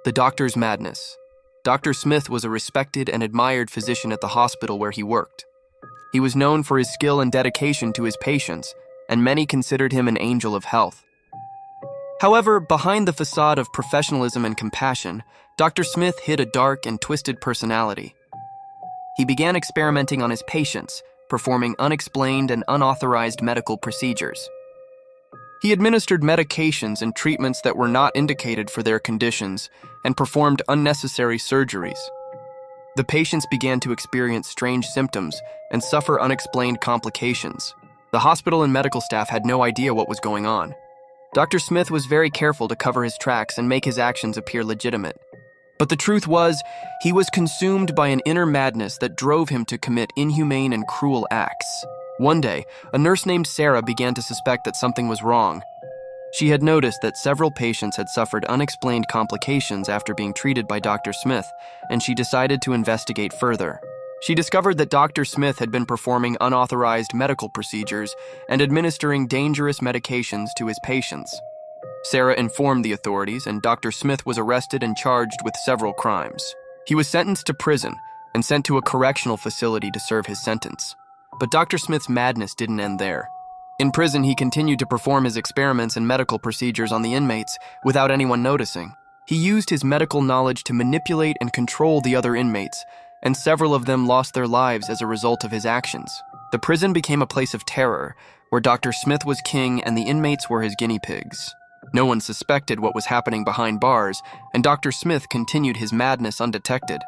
The doctor's madness. Dr. Smith was a respected and admired physician at the hospital where he worked. He was known for his skill and dedication to his patients, and many considered him an angel of health. However, behind the facade of professionalism and compassion, Dr. Smith hid a dark and twisted personality. He began experimenting on his patients, performing unexplained and unauthorized medical procedures. He administered medications and treatments that were not indicated for their conditions and performed unnecessary surgeries. The patients began to experience strange symptoms and suffer unexplained complications. The hospital and medical staff had no idea what was going on. Dr. Smith was very careful to cover his tracks and make his actions appear legitimate. But the truth was, he was consumed by an inner madness that drove him to commit inhumane and cruel acts. One day, a nurse named Sarah began to suspect that something was wrong. She had noticed that several patients had suffered unexplained complications after being treated by Dr. Smith, and she decided to investigate further. She discovered that Dr. Smith had been performing unauthorized medical procedures and administering dangerous medications to his patients. Sarah informed the authorities, and Dr. Smith was arrested and charged with several crimes. He was sentenced to prison and sent to a correctional facility to serve his sentence. But Dr. Smith's madness didn't end there. In prison, he continued to perform his experiments and medical procedures on the inmates without anyone noticing. He used his medical knowledge to manipulate and control the other inmates, and several of them lost their lives as a result of his actions. The prison became a place of terror, where Dr. Smith was king and the inmates were his guinea pigs. No one suspected what was happening behind bars, and Dr. Smith continued his madness undetected.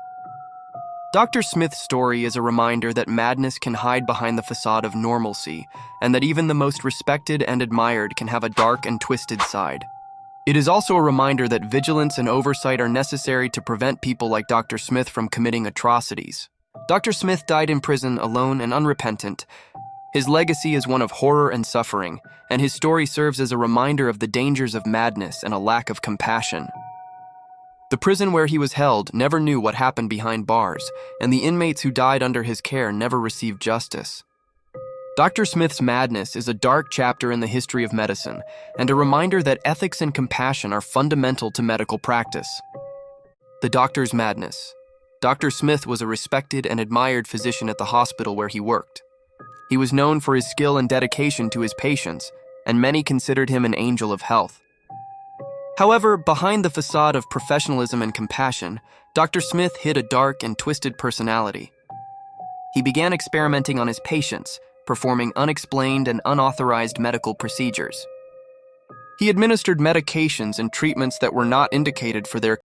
Dr. Smith's story is a reminder that madness can hide behind the facade of normalcy, and that even the most respected and admired can have a dark and twisted side. It is also a reminder that vigilance and oversight are necessary to prevent people like Dr. Smith from committing atrocities. Dr. Smith died in prison alone and unrepentant. His legacy is one of horror and suffering, and his story serves as a reminder of the dangers of madness and a lack of compassion. The prison where he was held never knew what happened behind bars, and the inmates who died under his care never received justice. Dr. Smith's madness is a dark chapter in the history of medicine, and a reminder that ethics and compassion are fundamental to medical practice. The doctor's madness. Dr. Smith was a respected and admired physician at the hospital where he worked. He was known for his skill and dedication to his patients, and many considered him an angel of health. However, behind the facade of professionalism and compassion, Dr. Smith hid a dark and twisted personality. He began experimenting on his patients, performing unexplained and unauthorized medical procedures. He administered medications and treatments that were not indicated for their